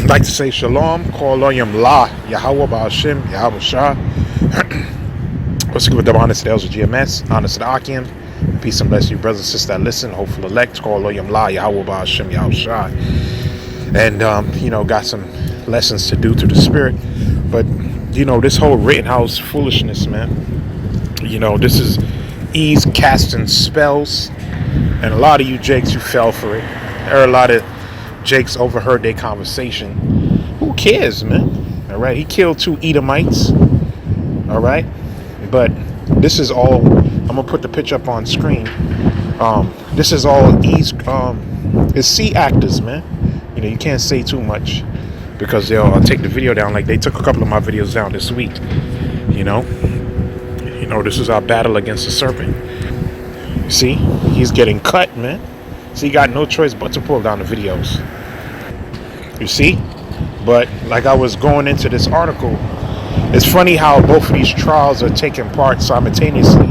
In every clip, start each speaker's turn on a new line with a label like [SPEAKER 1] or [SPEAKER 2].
[SPEAKER 1] like to say shalom, call Loyam La, Yahweh Ba'ashim, Yahweh Shah. What's good with the honest to the of GMS, honest to the Akim. Peace and bless you, brothers and sisters that listen. Hopeful elect, call Loyam La, Yahweh Ba'ashim, Yahweh Shah. And, got some lessons to do to the spirit. But, this whole Rittenhouse foolishness, man. This is ease casting spells. And a lot of you jakes, you fell for it. There are a lot of jakes overheard their conversation. Who cares, man? All right, he killed 2 Edomites. All right, but this is all. I'm gonna put the picture up on screen. This is all it's C actors, man. You can't say too much because they'll take the video down. Like they took a couple of my videos down this week. This is our battle against the serpent. See, he's getting cut, man. So he got no choice but to pull down the videos. You see? But like I was going into this article, it's funny how both of these trials are taking part simultaneously.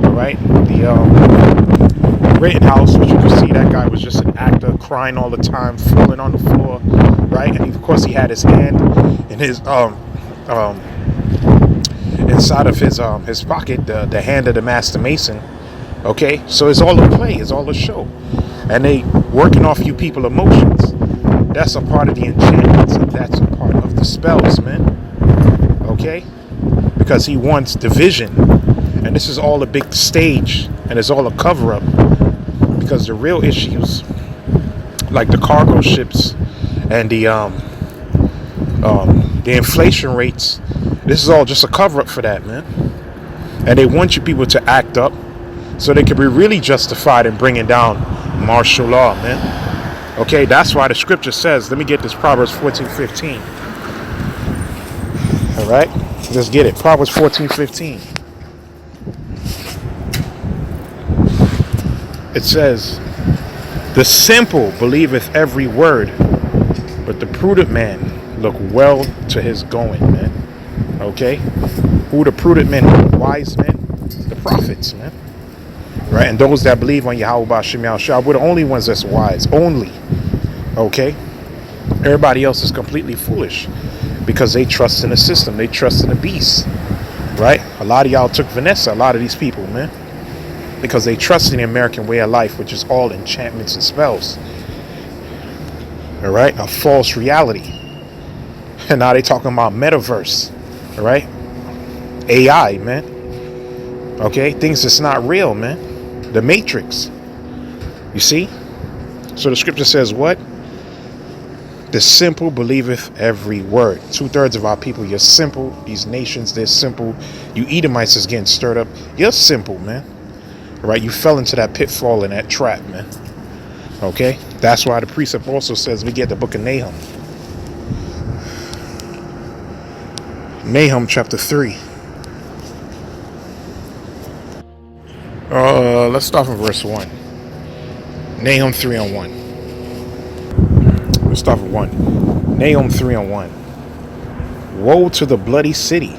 [SPEAKER 1] Right? The Rittenhouse, which you can see, that guy was just an actor, crying all the time, falling on the floor, right? And of course he had his hand in his inside of his pocket, the hand of the Master Mason. Okay, so it's all a play, it's all a show. And they working off you people emotions. That's a part of the enchantments, and that's a part of the spells, man. Okay? Because he wants division. And this is all a big stage, and it's all a cover-up. Because the real issues, like the cargo ships and the inflation rates, this is all just a cover-up for that, man. And they want you people to act up so they can be really justified in bringing down martial law, man. Okay, that's why the scripture says, let me get this, Proverbs 14:15. All right, let's get it. Proverbs 14:15. It says, the simple believeth every word, but the prudent man look well to his going, man. Okay, who the prudent men? The wise men? The prophets, man. Right, and those that believe on Yahweh Ba'ashim Yahweh Shah, we're the only ones that's wise. Only. Okay? Everybody else is completely foolish because they trust in the system. They trust in the beast. Right? A lot of y'all took Vanessa, a lot of these people, man. Because they trust in the American way of life, which is all enchantments and spells. All right? A false reality. And now they talking about metaverse. All right? AI, man. Okay? Things that's not real, man. The Matrix. You see? So the scripture says what? The simple believeth every word. 2/3 of our people, you're simple. These nations, they're simple. You Edomites is getting stirred up. You're simple, man. Right? You fell into that pitfall and that trap, man. Okay? That's why the precept also says we get the book of Nahum. Nahum chapter 3. Let's start from verse 1. Nahum 3:1. Let's start with 1. Nahum 3:1. Woe to the bloody city!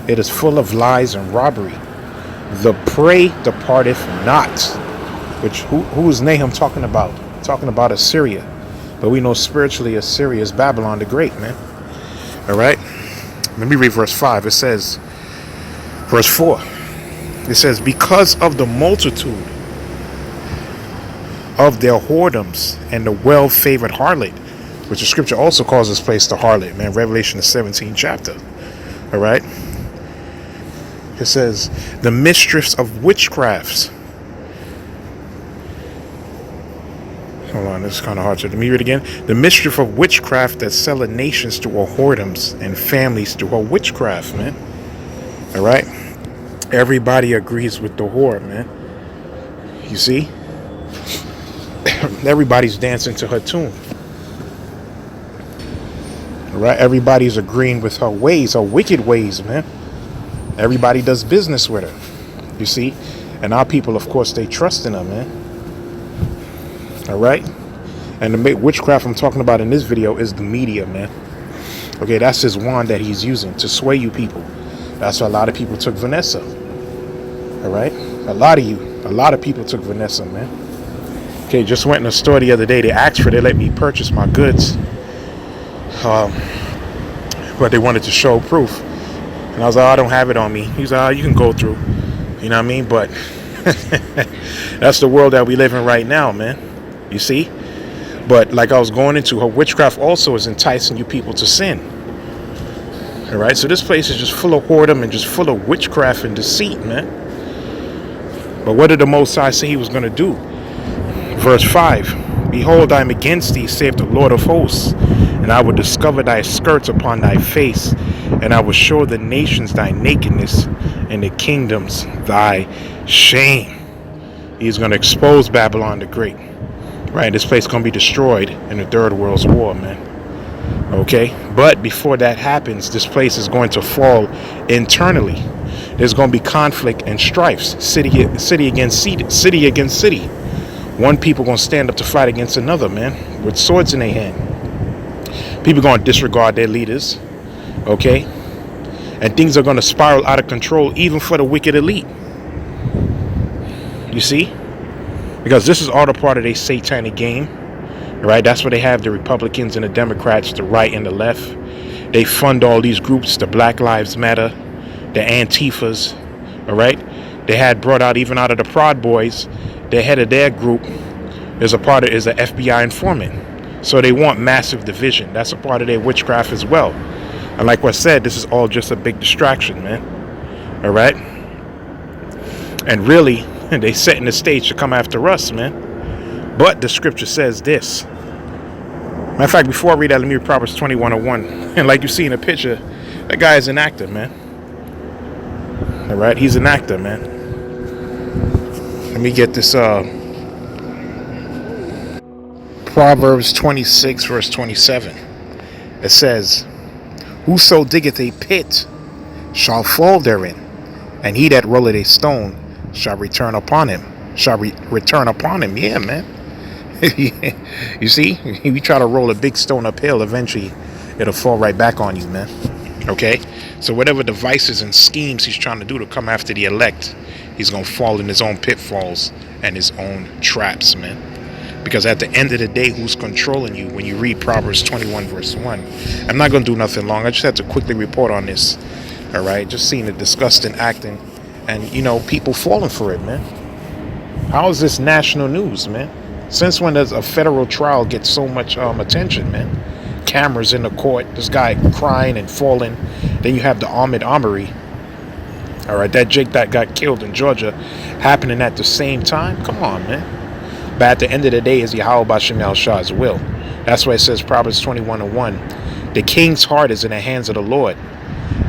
[SPEAKER 1] It is full of lies and robbery. The prey departeth not. Which who is Nahum talking about? Talking about Assyria. But we know spiritually Assyria is Babylon the Great, man. All right. Let me read verse 5. It says, verse 4. It says, because of the multitude of their whoredoms and the well-favored harlot, which the scripture also calls this place the harlot, man. Revelation the 17th chapter. All right. It says, the mistress of witchcrafts. Hold on, this is kind of hard to let me read it again. The mischief of witchcraft that selleth nations to her whoredoms and families to her witchcraft, man. All right. Everybody agrees with the whore, man. You see? Everybody's dancing to her tune. All right? Everybody's agreeing with her ways, her wicked ways, man. Everybody does business with her. You see? And our people, of course, they trust in her, man. All right? And the witchcraft I'm talking about in this video is the media, man. Okay, that's his wand that he's using to sway you people. That's why a lot of people took Vanessa. All right? A lot of people took Vanessa, man. Okay, just went in a store the other day. They asked for, they let me purchase my goods. Um, but they wanted to show proof. And I was like, oh, I don't have it on me. He's like, oh, you can go through. You know what I mean? But that's the world that we live in right now, man. You see? But like I was going into, her witchcraft also is enticing you people to sin. All right? So this place is just full of whoredom and just full of witchcraft and deceit, man. But what did the Most High say he was going to do? Verse 5. Behold, I am against thee, saith the Lord of hosts, and I will discover thy skirts upon thy face, and I will show the nations thy nakedness, and the kingdoms thy shame. He's going to expose Babylon the Great. Right? This place is going to be destroyed in the Third World War, man. Okay? But before that happens, this place is going to fall internally. There's going to be conflict and strifes, city against city. One people going to stand up to fight against another, man, with swords in their hand. People going to disregard their leaders, okay? And things are going to spiral out of control, even for the wicked elite. You see? Because this is all the part of their satanic game, right? That's where they have the Republicans and the Democrats, the right and the left. They fund all these groups, the Black Lives Matter, the Antifas, all right? They had brought out, even out of the Proud Boys, the head of their group is an FBI informant. So they want massive division. That's a part of their witchcraft as well. And like I said, this is all just a big distraction, man. All right? And really, they setting the stage to come after us, man. But the scripture says this. Matter of fact, before I read that, let me read Proverbs 21:1. And like you see in the picture, that guy is an actor, man. All right? He's an actor, man. Let me get this. Proverbs 26, verse 27. It says, whoso diggeth a pit shall fall therein, and he that rolleth a stone shall return upon him. Yeah, man. You see, if you try to roll a big stone uphill, eventually it'll fall right back on you, man. Okay? So whatever devices and schemes he's trying to do to come after the elect, he's going to fall in his own pitfalls and his own traps, man. Because at the end of the day, who's controlling you when you read Proverbs 21, verse 1? I'm not going to do nothing long. I just had to quickly report on this. All right? Just seeing the disgusting acting and, you know, people falling for it, man. How is this national news, man? Since when does a federal trial get so much attention, man? Cameras in the court, this guy crying and falling. Then you have the Ahmaud Arbery. All right, that Jake that got killed in Georgia happening at the same time. Come on, man. But at the end of the day, is Yahweh Bashem El Shah's will. That's why it says Proverbs 21:1. The king's heart is in the hands of the Lord,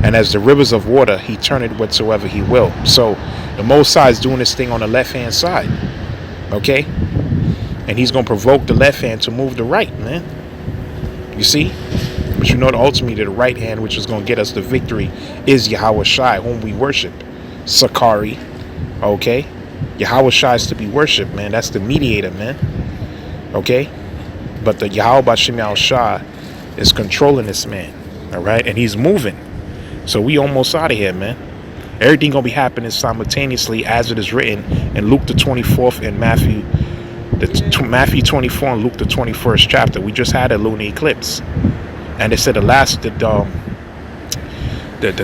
[SPEAKER 1] and as the rivers of water, he turneth whatsoever he will. So the Most High is doing this thing on the left-hand side, okay? And he's going to provoke the left hand to move the right, man. You see? But you know, ultimately, the right hand, which is going to get us the victory, is Yahweh Shai, whom we worship. Sakari, okay? Yahweh Shai is to be worshipped, man. That's the mediator, man. Okay? But the Yahweh Bashem El Shah is controlling this man, all right? And he's moving. So we almost out of here, man. Everything going to be happening simultaneously as it is written in Luke the 24th and Matthew 24 and Luke the 21st chapter. We just had a lunar eclipse. And they said the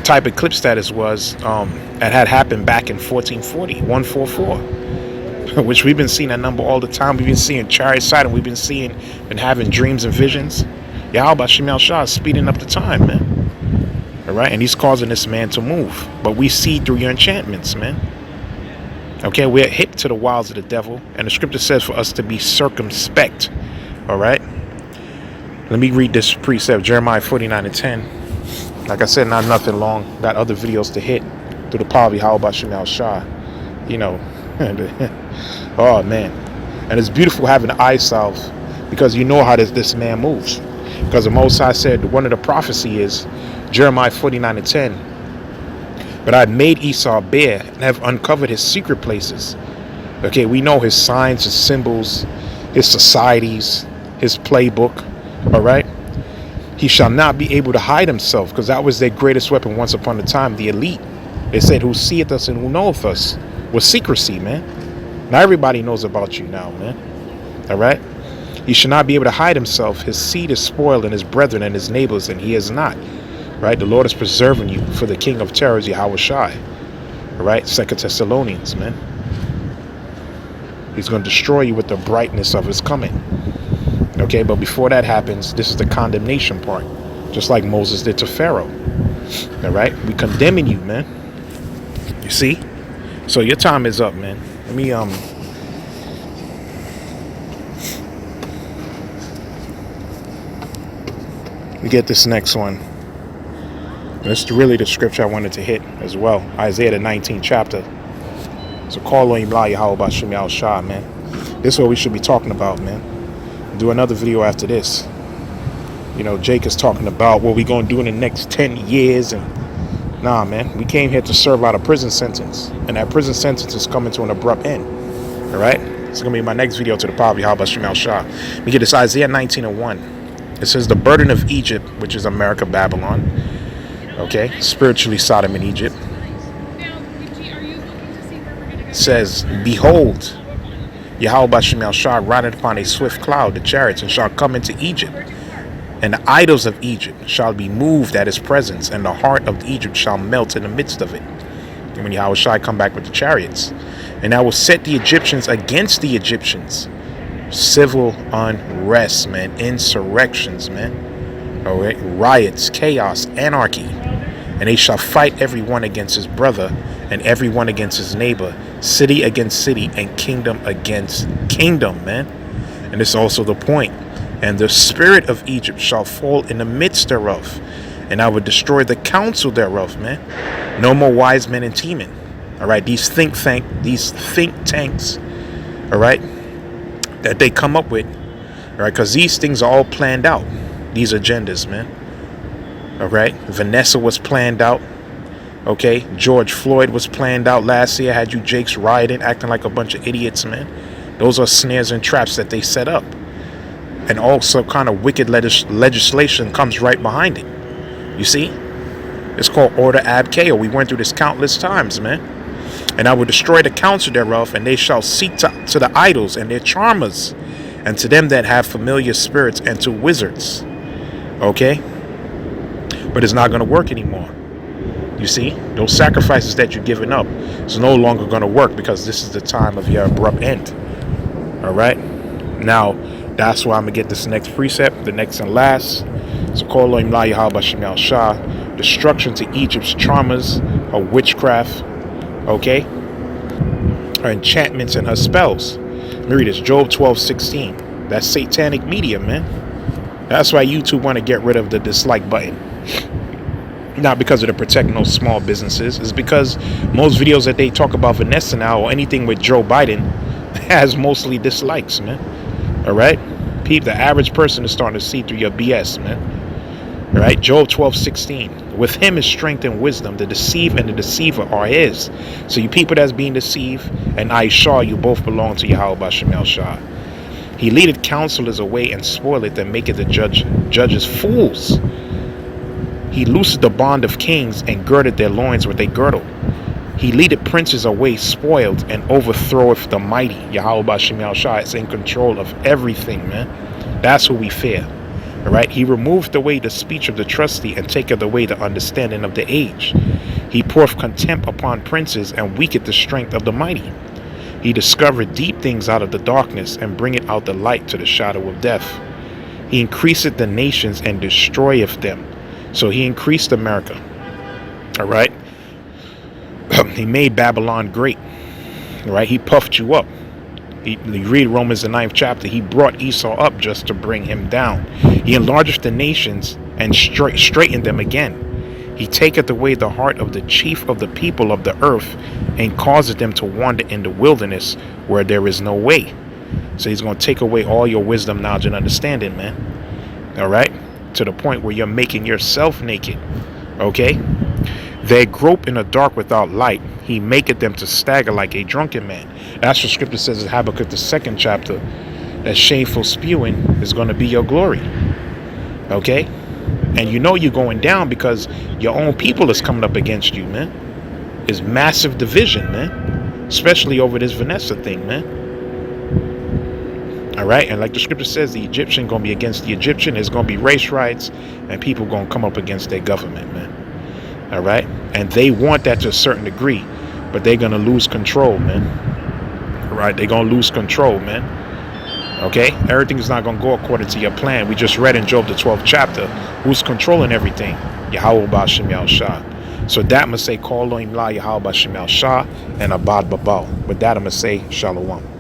[SPEAKER 1] type of eclipse status was it had happened back in 144, which we've been seeing that number all the time. We've been seeing chariot side, and we've been having dreams and visions. Yahweh Bashem El Shah is speeding up the time, man. All right, and he's causing this man to move. But we see through your enchantments, man. Okay, we're hip to the wiles of the devil, and the scripture says for us to be circumspect. All right. Let me read this precept, Jeremiah 49:10. Like I said, not nothing long. Got other videos to hit through the power of Yahweh Bashem El Shah. You know, oh man, and it's beautiful having the eye salve because you know how this man moves. Because the Most High said one of the prophecy is Jeremiah 49:10. But I've made Esau bare and have uncovered his secret places. Okay, we know his signs, his symbols, his societies, his playbook. All right. He shall not be able to hide himself, because that was their greatest weapon once upon a time, the elite. They said, who seeth us and who knoweth us, was secrecy, man. Now everybody knows about you now, man. All right. He should not be able to hide himself. His seed is spoiled, and his brethren and his neighbors, and he is not. Right? The Lord is preserving you, for the King of terrors, Yahweh Shai. All right? 2 Thessalonians, man. He's going to destroy you with the brightness of his coming. Okay, but before that happens, this is the condemnation part. Just like Moses did to Pharaoh. All right? We condemning you, man. You see? So your time is up, man. Let me get this next one. This is really the scripture I wanted to hit as well. Isaiah the 19th chapter. So call on Yahweh Yahweh Shem Yahweh Shah, man. This is what we should be talking about, man. Do another video after this. You know, Jake is talking about what we're going to do in the next 10 years. And nah, man. We came here to serve out a prison sentence. And that prison sentence is coming to an abrupt end. All right? It's going to be my next video to the power of Yahweh Shem Yahweh Shah. We get this Isaiah 19:1. It says, the burden of Egypt, which is America, Babylon. Okay? Spiritually Sodom and Egypt. Says, behold, Yahweh Shem Yahweh Shah rideth upon a swift cloud, the chariots, and shall come into Egypt. And the idols of Egypt shall be moved at his presence, and the heart of Egypt shall melt in the midst of it. And when Yahweh Shai come back with the chariots, and I will set the Egyptians against the Egyptians. Civil unrest, man. Insurrections, man. All right. Riots, chaos, anarchy. And they shall fight everyone against his brother, and everyone against his neighbor, city against city, and kingdom against kingdom, man. And this is also the point. And the spirit of Egypt shall fall in the midst thereof, and I will destroy the counsel thereof, man. No more wise men and teamen. All right, these think tanks, all right, that they come up with, all right, because these things are all planned out. These agendas, man. All right, Vanessa was planned out. Okay, George Floyd was planned out last year. Had you Jakes rioting, acting like a bunch of idiots, man. Those are snares and traps that they set up. And also kind of wicked legislation comes right behind it. You see? It's called Order Ab Chao. We went through this countless times, man. And I will destroy the counsel thereof, and they shall seek to the idols and their charmers, and to them that have familiar spirits, and to wizards. Okay? But it's not going to work anymore. You see? Those sacrifices that you're giving up is no longer going to work, because this is the time of your abrupt end. All right? Now, that's why I'm going to get this next precept, the next and last. So call Elohim La Yahweh Shem Yahweh Shah. Destruction to Egypt's charmers, her witchcraft, okay? Her enchantments and her spells. Let me read this, Job 12:16. That's satanic media, man. That's why YouTube want to get rid of the dislike button. Not because of the protecting those small businesses. It's because most videos that they talk about Vanessa now, or anything with Joe Biden, has mostly dislikes, man. All right? The average person is starting to see through your BS, man. All right? Job 12:16. With him is strength and wisdom. The deceiver and the deceiver are his. So you people that's being deceived, and Aishah, you both belong to Yahweh Shem Yahweh Shah. He leadeth counselors away and spoileth, and maketh the judges fools. He loosed the bond of kings and girded their loins with a girdle. He leadeth princes away spoiled, and overthroweth the mighty. Yahweh Shem Yahweh Shah is in control of everything, man. That's who we fear. All right. He removed away the speech of the trusty, and taketh away the understanding of the age. He poureth contempt upon princes, and weaketh the strength of the mighty. He discovered deep things out of the darkness, and bringeth out the light to the shadow of death. He increaseth the nations and destroyeth them. So he increased America. All right. He made Babylon great. All right. He puffed you up. You read Romans the 9th chapter. He brought Esau up just to bring him down. He enlarged the nations and straightened them again. He taketh away the heart of the chief of the people of the earth, and causeth them to wander in the wilderness where there is no way. So he's going to take away all your wisdom, knowledge, and understanding, man. All right. To the point where you're making yourself naked. Okay. They grope in the dark without light. He maketh them to stagger like a drunken man. That's what scripture says in Habakkuk the 2nd chapter. That shameful spewing is going to be your glory. Okay. And you know you're going down because your own people is coming up against you, man. It's massive division, man. Especially over this Vanessa thing, man. All right, and like the scripture says, the Egyptian gonna be against the Egyptian. There's gonna be race riots, and people gonna come up against their government, man. All right, and they want that to a certain degree, but they're gonna lose control, man. All right, they're gonna lose control, man. Okay, everything is not gonna go according to your plan. We just read in Job the 12th chapter, who's controlling everything? Yahweh Ba'Shem Yahweh Shah. So that must say, call Elohim La Yahweh Ba'Shem Yahweh Shah and Abad Babal. With that, I'm gonna say Shalom.